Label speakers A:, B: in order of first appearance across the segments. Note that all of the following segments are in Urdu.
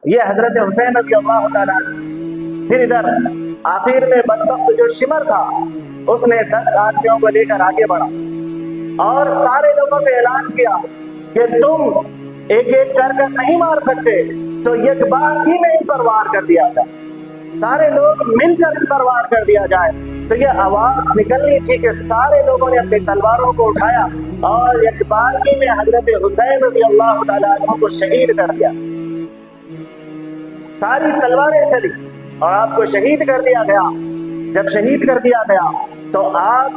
A: یہ حضرت حسین رضی اللہ تعالیٰ عنہ۔ پھر ادھر آخر میں بدبخت جو شمر تھا اس نے 10 آدمیوں کو لے کر آگے بڑھا اور سارے لوگوں سے اعلان کیا کہ تم ایک ایک کر کر نہیں مار سکتے، تو ایک بار ہی میں ان پر وار کر دیا جائے، سارے لوگ مل کر ان پر وار کر دیا جائے۔ تو یہ آواز نکلنی تھی کہ سارے لوگوں نے اپنی تلواروں کو اٹھایا اور ایک بار ہی میں حضرت حسین رضی اللہ تعالیٰ عنہ کو شہید کر دیا۔ ساری تلواریں چلی اور آپ کو شہید کر دیا گیا۔ جب شہید کر دیا گیا تو آپ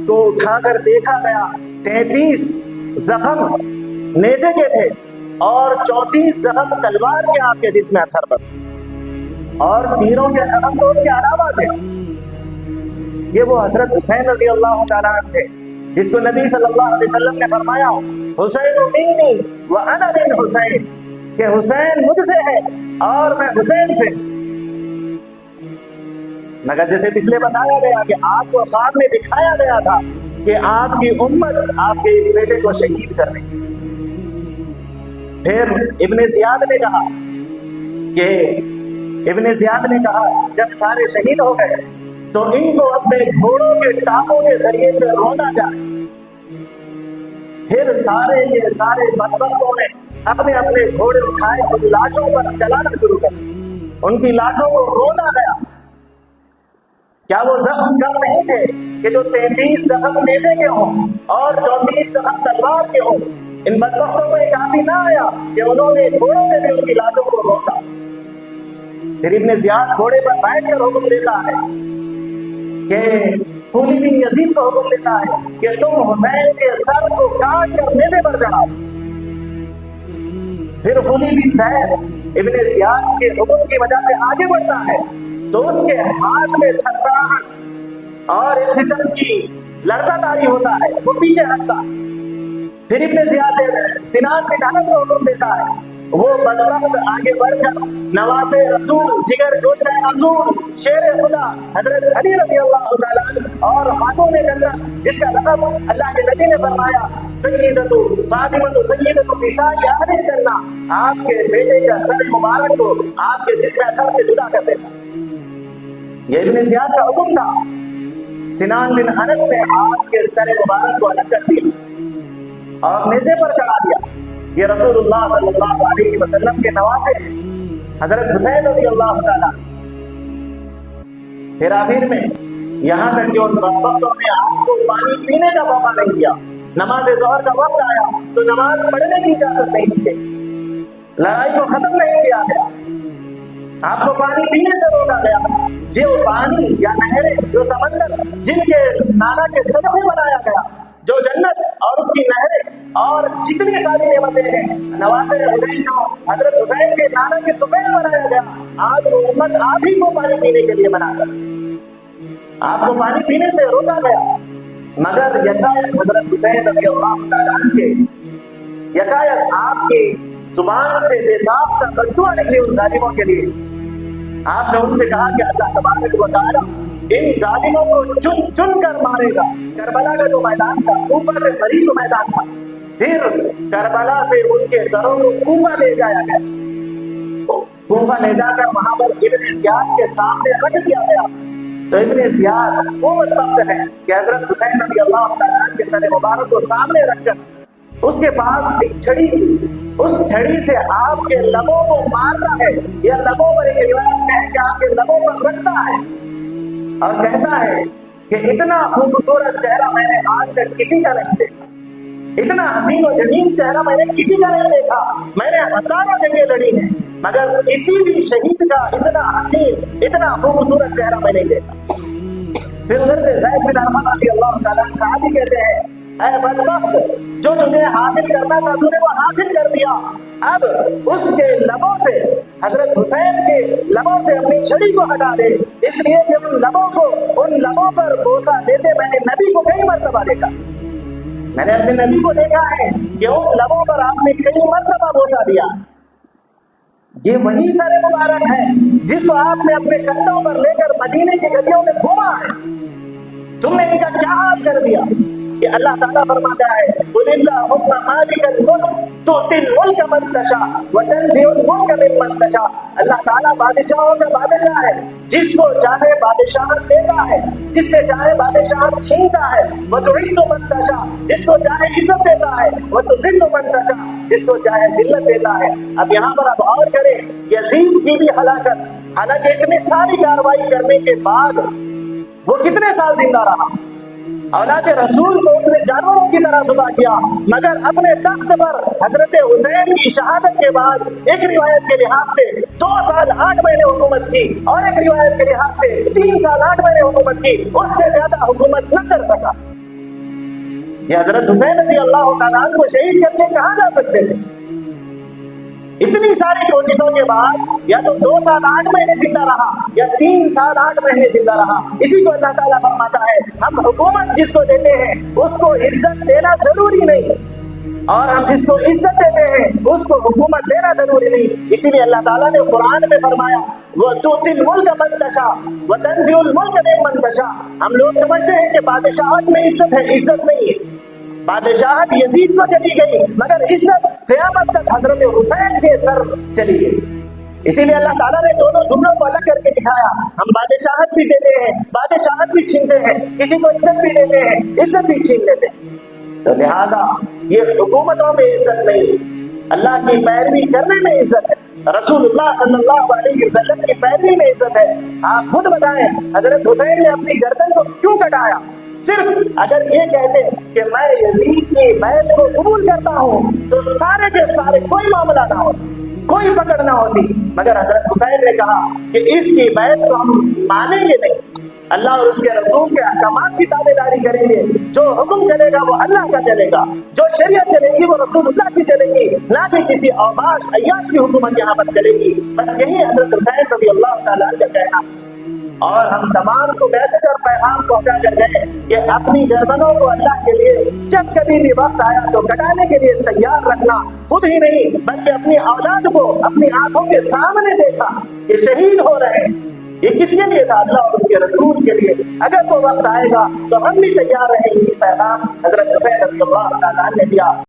A: کو اٹھا کر دیکھا گیا، 33 زخم نیزے کے تھے اور 34 زخم تلوار کے آپ کے جسم اتھر پر، اور تیروں کے زخم تو اس کے علاوہ تھے۔ یہ وہ حضرت حسین رضی اللہ تعالیٰ عنہ تھے جس کو نبی صلی اللہ علیہ وسلم نے فرمایا حسین منی وانا من حسین، کہ حسین مجھ سے ہے اور میں حسین سے۔ مگر جیسے پچھلے بتایا گیا کہ آپ کو خواب میں دکھایا گیا تھا کہ آپ کی امت آپ کے اس بیٹے کو شہید کر رہی۔ پھر ابن زیاد نے کہا جب سارے شہید ہو گئے تو ان کو اپنے گھوڑوں کے ٹانگوں کے ذریعے سے رونا جائے۔ پھر سارے بدبختوں نے اپنے اپنے گھوڑے اٹھائے، ان لاشوں پر چلانا شروع کر، ان کی لاشوں کو رونا گیا۔ کیا وہ زخم کم نہیں تھے کہ جو 33 زخم نیزے کے ہوں اور 34 زخم تلوار کے ہوں؟ ان بدبختوں کو یہ کافی نہ آیا کہ انہوں نے گھوڑوں سے بھی ان کی لاشوں کو روکا۔ پھر ابن زیاد گھوڑے پر بیٹھ کر حکم دیتا ہے کہ خلی بن یزید کو حکم دیتا ہے کہ تم حسین کے سر کو کاٹ کر نیزے پر چڑھاؤ۔ پھر خلی بن زید ابن زیاد کے حکم کی وجہ سے آگے بڑھتا ہے تو اس کے ہاتھ میں تھرتھراہٹ اور ایک قسم کی لرزہ طاری ہوتا ہے، وہ پیچھے ہٹتا۔ پھر ابن زیاد سنان بن انس کو حکم دیتا ہے، وہ بدبخت آگے بڑھ کر نواز رسول، جگر گوشہ رسول، شیر خدا حضرت علی رضی اللہ تعالیٰ عنہ اور خاتون جنت جس کا لقب اللہ کے نبی نے فرمایا سیدۃ فاطمہ سیدۃ نساء اہل الجنہ، آپ کے بیٹے کا سر مبارک کو آپ کے جسم اثر سے جدا کر دیتا۔ یہ ابن زیاد کا حکم تھا۔ سنان بن انس نے آپ کے سر مبارک کو الگ کر دیا اور نیزے پر چڑھا دیا۔ یہ رسول اللہ صلی اللہ علیہ وسلم کے نواسے ہیں، حضرت حسین رضی اللہ تعالیٰ۔ پھر آخر میں یہاں تک کہ ان بدبختوں نے آپ کو پانی پینے کا موقع نہیں دیا۔ نماز ظہر کا وقت آیا تو نماز پڑھنے کی اجازت نہیں دی، لڑائی کو ختم نہیں کیا گیا، آپ کو پانی پینے سے روکا گیا۔ جو پانی یا نہریں، جو سمندر جن کے نانا کے صدقے بنایا گیا، جو جنت اور اس کی نہریں اور جتنی ساری نعمتیں ہیں، نواز حسین جو حضرت حسین کے نانا کے طفیل بنایا گیا، آج وہ امت آپ ہی کو پانی پینے کے لیے بنا کر آپ کو پانی پینے سے روکا گیا۔ مگر یکایک حضرت حسین رضی اللہ تعالیٰ عنہ کے یکایک آپ کی زبان سے بے ساختہ بددعا نکلی ان ظالموں کے لیے۔ آپ نے ان سے کہا کہ اللہ تبارک و تعالیٰ ان ظالموں کو چن چن کر مارے گا۔ کربلا کا جو میدان تھا کوفہ سے قریب میدان تھا، پھر کربلا سے ان کے سروں کو کوفہ لے جایا گیا، کوفہ لے جا کر وہاں پر ابن زیاد کے سامنے رکھ دیا گیا۔ تو ابن زیاد وہ بدبخت ہے کہ حضرت حسین رضی اللہ تعالیٰ عنہ کے سر مبارک کو سامنے رکھ کر اس کے پاس ایک چھڑی تھی، اس چھڑی سے آپ کے لبوں کو مارتا ہے، یا لبوں پر ایک روایت میں ہے کہ آپ کے لبوں پر رکھتا ہے اور کہتا ہے کہ اتنا خوبصورت چہرہ میں نے آج تک کسی کا نہیں دیکھا، اتنا حسین و جمیل چہرہ میں نے کسی کا نہیں دیکھا۔ میں نے ہزاروں جنگیں لڑی ہیں مگر کسی بھی شہید کا اتنا حسین، اتنا خوبصورت چہرہ میں نہیں دیکھا۔ پھر ادھر سے زید بن ارقم رضی اللہ تعالیٰ عنہ صحابی کہتے ہیں، اے بدبخت، جو تجھے حاصل کرنا تھا تو نے وہ حاصل کر دیا، اب اس کے لبوں سے، حضرت حسین کے لبوں سے اپنی چھڑی کو ہٹا دے، اس لیے کہ ان لبوں پر بوسہ دیتے میں نے نبی کو کئی مرتبہ دیکھا، میں نے اپنے نبی کو دیکھا ہے کہ ان لبوں پر آپ نے کئی مرتبہ بوسہ دیا۔ یہ وہی سر مبارک ہے جس کو آپ نے اپنے کندھوں پر لے کر مدینے کی گلیوں میں گھوما ہے، تم نے ان کا کیا حال کر دیا؟ کہ اللہ تعالیٰ فرماتا ہے قُلِ اللَّهُمَّ مَالِكَ الْمُلْكِ تُؤْتِي الْمُلْكَ مَن تَشَاءُ وَتَنزِعُ الْمُلْكَ مِمَّن تَشَاءُ۔ اللہ تعالیٰ بادشاہوں کا بادشاہ ہے، جس کو چاہے بادشاہت دیتا ہے، جس سے چاہے بادشاہت چھینتا ہے۔ وَتُعِزُّ مَن تَشَاءُ، جس کو چاہے عزت دیتا ہے۔ وَتُذِلُّ مَن تَشَاءُ، جس کو چاہے ذلت دیتا ہے۔ اب یہاں پر آپ غور کریں، یزید کی بھی ہلاکت، حالانکہ اتنی ساری کارروائی کرنے کے بعد وہ کتنے سال زندہ رہا؟ اولاد رسول کو اس نے جانوروں کی طرح ذبح کیا، مگر اپنے تخت پر حضرت حسین کی شہادت کے بعد ایک روایت کے لحاظ سے 2 سال 8 مہینے حکومت کی، اور ایک روایت کے لحاظ سے 3 سال 8 مہینے حکومت کی، اس سے زیادہ حکومت نہ کر سکا۔ یہ حضرت حسین رضی اللہ تعالیٰ عنہ کو شہید کر کے کہاں جا سکتے تھے؟ اتنی ساری کوششوں کے بعد یا تو 2 سال 8 مہینے زندہ رہا یا 3 سال 8 مہینے زندہ رہا۔ اسی کو اللہ تعالیٰ فرماتا ہے ہم حکومت جس کو دیتے ہیں اس کو عزت دینا ضروری نہیں، اور ہم جس کو عزت دیتے ہیں اس کو حکومت دینا ضروری نہیں۔ اسی لیے اللہ تعالیٰ نے قرآن میں فرمایا وَتُؤْتِي الْمُلْكَ مَن تَشَاءُ وَتَنزِعُ الْمُلْكَ مِمَّن تَشَاءُ۔ ہم لوگ سمجھتے ہیں کہ بادشاہت میں عزت ہے، عزت نہیں ہے۔ بادشاہت یزید کو چلی گئی، مگر عزت قیامت تک حضرت حسین کے سر چلی گئی۔ اسی لیے اللہ تعالیٰ نے دونوں جملوں کو الگ کر کے دکھایا، ہم بادشاہت بھی دیتے ہیں، بادشاہت بھی چھینتے ہیں، کسی کو عزت بھی دیتے ہیں، عزت بھی چھین لیتے ہیں۔ تو لہذا یہ حکومتوں میں عزت نہیں، اللہ کی پیروی کرنے میں عزت ہے، رسول اللہ صلی اللہ علیہ وسلم کی پیروی میں عزت ہے۔ آپ خود بتائیں حضرت حسین نے اپنی گردن کو کیوں کٹایا؟ صرف اگر یہ کہتے کہ میں یزید کی بیعت کو قبول کرتا ہوں تو سارے کے سارے کوئی معاملہ نہ ہوتا، کوئی پکڑ نہ ہوتی، مگر حضرت حسین نے کہا کہ اس کی بیعت کو ہم مانیں گے نہیں، اللہ اور اس کے رسول کے احکامات کی تابع داری کریں گے، جو حکم چلے گا وہ اللہ کا چلے گا، جو شریعت چلے گی وہ رسول اللہ کی چلے گی، نہ کہ کسی اوباش عیاش کی حکومت یہاں پر چلے گی۔ بس یہی حضرت حسین رضی اللہ تعالیٰ عنہ کا کہنا، اور ہم تمام کو میسج اور پیغام پہنچا کر گئے کہ اپنی گردنوں کو اللہ کے لیے جب کبھی بھی وقت آیا تو کٹانے کے لیے تیار رکھنا، خود ہی نہیں بلکہ اپنی اولاد کو اپنی آنکھوں کے سامنے دیکھا کہ شہید ہو رہے ہیں۔ یہ کس کے لیے تھا؟ اللہ اور اس کے رسول کے لیے۔ اگر وہ وقت آئے گا تو ہم بھی تیار رہیں گے۔ پیغام حضرت حسین رضی اللہ تعالیٰ عنہ نے دیا۔